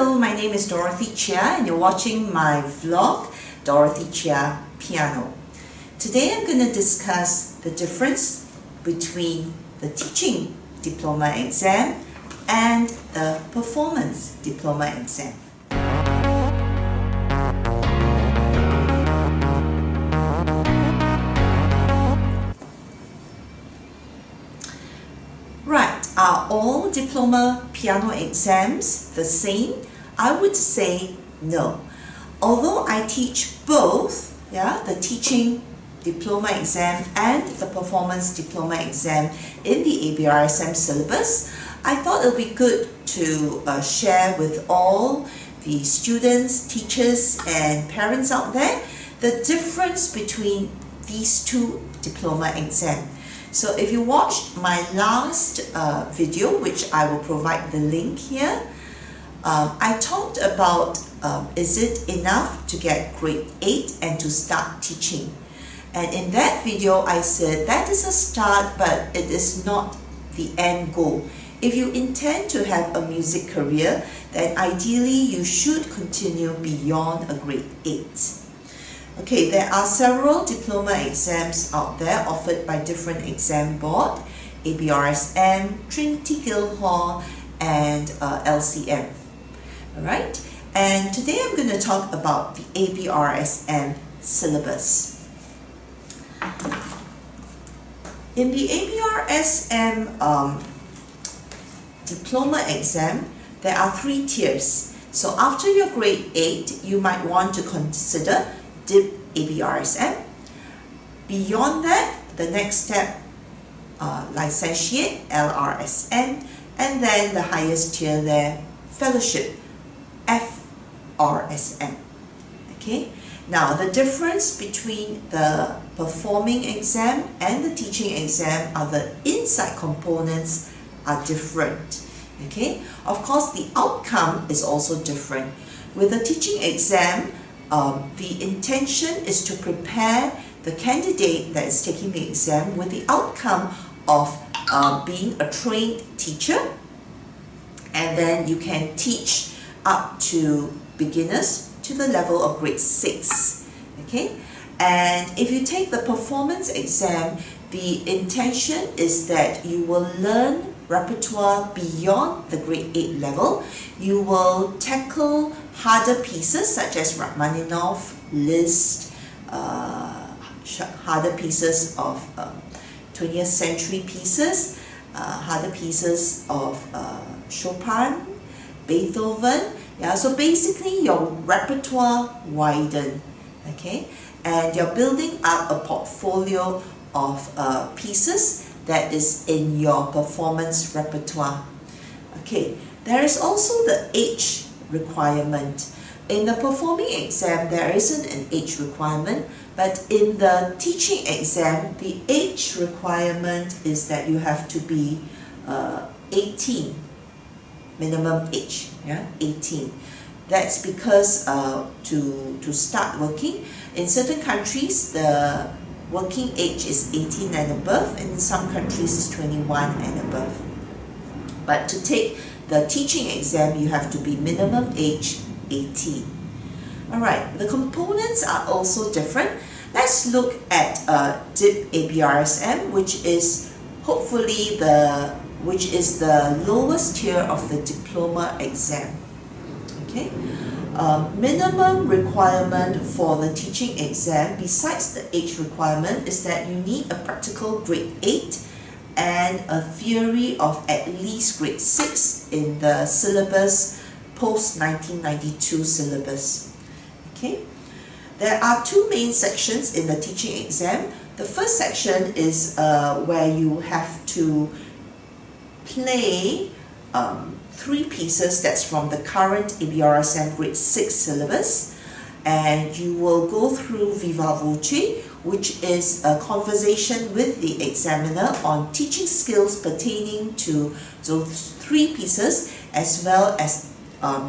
Hello, my name is Dorothy Chia and you're watching my vlog, Dorothy Chia Piano. Today I'm going to discuss the difference between the teaching diploma exam and the performance diploma exam. Right, are all diploma piano exams the same? I would say no. Although I teach both, the teaching diploma exam and the performance diploma exam in the ABRSM syllabus, I thought it would be good to share with all the students, teachers and parents out there the difference between these two diploma exams. So if you watched my last video, which I will provide the link here, I talked about is it enough to get grade 8 and to start teaching. And in that video I said that is a start, but it is not the end goal. If you intend to have a music career, then ideally you should continue beyond a grade 8. Okay, there are several diploma exams out there offered by different exam board, ABRSM, Trinity Guildhall and LCM. Alright, and today I'm going to talk about the ABRSM syllabus. In the ABRSM diploma exam, there are 3 tiers. So after your grade 8, you might want to consider DIP ABRSM. Beyond that, the next step, licentiate LRSM, and then the highest tier there, fellowship FRSM. Okay, now the difference between the performing exam and the teaching exam are the inside components are different. Okay, of course the outcome is also different. With the teaching exam, the intention is to prepare the candidate that is taking the exam with the outcome of being a trained teacher, and then you can teach up to beginners to the level of grade 6. Okay, and if you take the performance exam, the intention is that you will learn repertoire beyond the grade 8 level. You will tackle harder pieces such as Rachmaninoff, Liszt, harder pieces of 20th century pieces, harder pieces of Chopin, Beethoven. So basically your repertoire widen, okay, and you're building up a portfolio of pieces that is in your performance repertoire. Okay, there is also the age requirement. In the performing exam, there isn't an age requirement, but in the teaching exam, the age requirement is that you have to be 18, minimum age, 18. That's because to start working, in certain countries, the working age is 18 and above, and in some countries it's 21 and above. But to take the teaching exam, you have to be minimum age 18. Alright, the components are also different. Let's look at DIP ABRSM, which is hopefully the lowest tier of the diploma exam. Okay. Minimum requirement for the teaching exam, besides the age requirement, is that you need a practical grade 8 and a theory of at least grade 6 in the syllabus, post-1992 syllabus. Okay. There are 2 main sections in the teaching exam. The first section is where you have to play 3 pieces that's from the current ABRSM grade 6 syllabus, and you will go through Viva Voce, which is a conversation with the examiner on teaching skills pertaining to those 3 pieces, as well as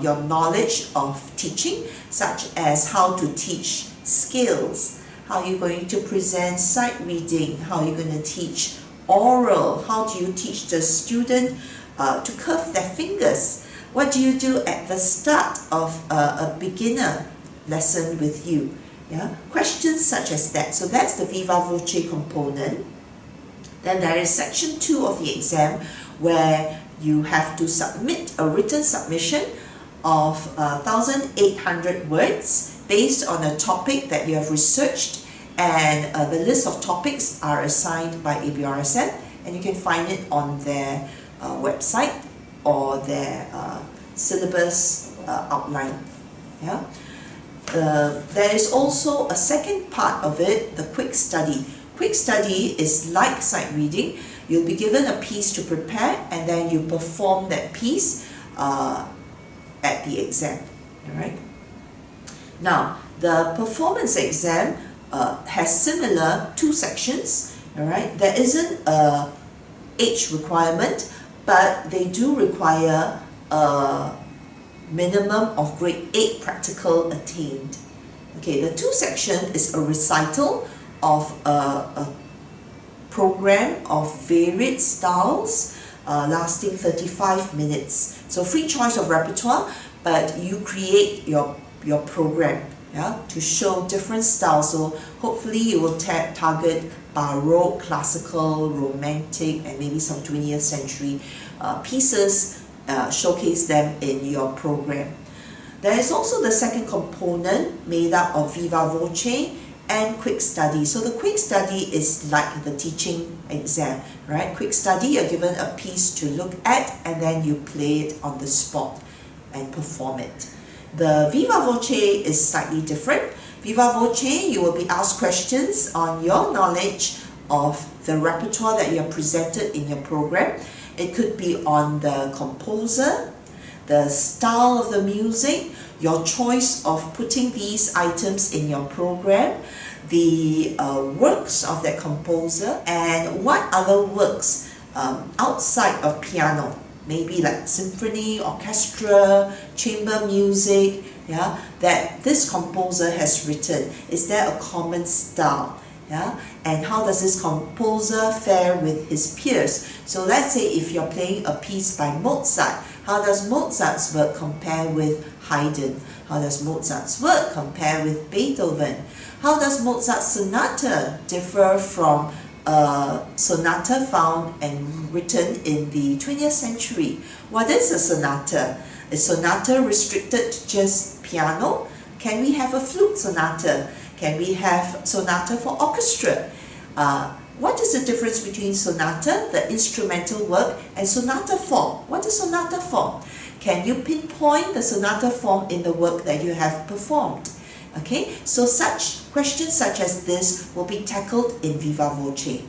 your knowledge of teaching, such as how to teach skills, how you're going to present sight reading, how you're going to teach oral, how do you teach the student to curve their fingers, What do you do at the start of a beginner lesson with you? Yeah, questions such as that. So that's the viva voce component. Then there is section 2 of the exam, where you have to submit a written submission of 1,800 words based on a topic that you have researched, and the list of topics are assigned by ABRSM, and you can find it on their website or their syllabus outline. Yeah. There is also a second part of it, the quick study. Quick study is like sight reading. You'll be given a piece to prepare, and then you perform that piece at the exam. All right. Now, the performance exam has similar 2 sections. All right. There isn't a age requirement, but they do require a minimum of grade 8 practical attained. Okay, the 2 section is a recital of a program of varied styles lasting 35 minutes. So free choice of repertoire, but you create your program, yeah, to show different styles. So hopefully you will target Baroque, classical, romantic, and maybe some 20th century pieces. Showcase them in your program. There is also the second component made up of viva voce and quick study. So the quick study is like the teaching exam, right? Quick study, you're given a piece to look at, and then you play it on the spot and perform it. The viva voce is slightly different. Viva voce, you will be asked questions on your knowledge of the repertoire that you have presented in your program. It could be on the composer, the style of the music, your choice of putting these items in your program, the works of that composer, and what other works outside of piano, maybe like symphony, orchestra, chamber music, yeah, that this composer has written. Is there a common style? Yeah? And how does this composer fare with his peers? So let's say if you're playing a piece by Mozart, how does Mozart's work compare with Haydn? How does Mozart's work compare with Beethoven? How does Mozart's sonata differ from a sonata found and written in the 20th century? What is a sonata? Is sonata restricted to just piano? Can we have a flute sonata? Can we have sonata for orchestra? What is the difference between sonata, the instrumental work, and sonata form? What is sonata form? Can you pinpoint the sonata form in the work that you have performed? Okay, so such questions such as this will be tackled in viva voce.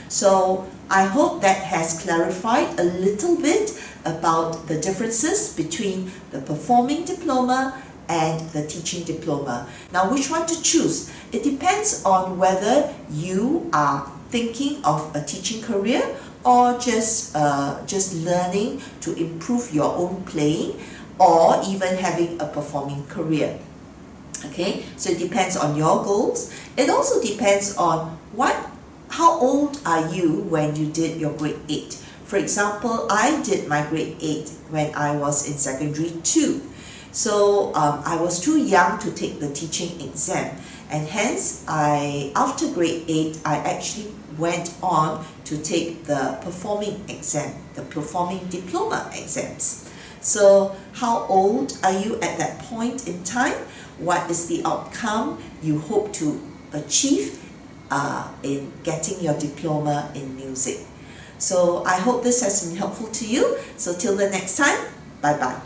So I hope that has clarified a little bit about the differences between the performing diploma and the teaching diploma. Now, which one to choose? It depends on whether you are thinking of a teaching career or just learning to improve your own playing, or even having a performing career. Okay, so it depends on your goals. It also depends on how old are you when you did your grade 8. For example, I did my grade 8 when I was in secondary 2. So I was too young to take the teaching exam, and hence after grade 8 I actually went on to take the performing exam, the performing diploma exams. So how old are you at that point in time? What is the outcome you hope to achieve in getting your diploma in music? So I hope this has been helpful to you. So till the next time, bye bye.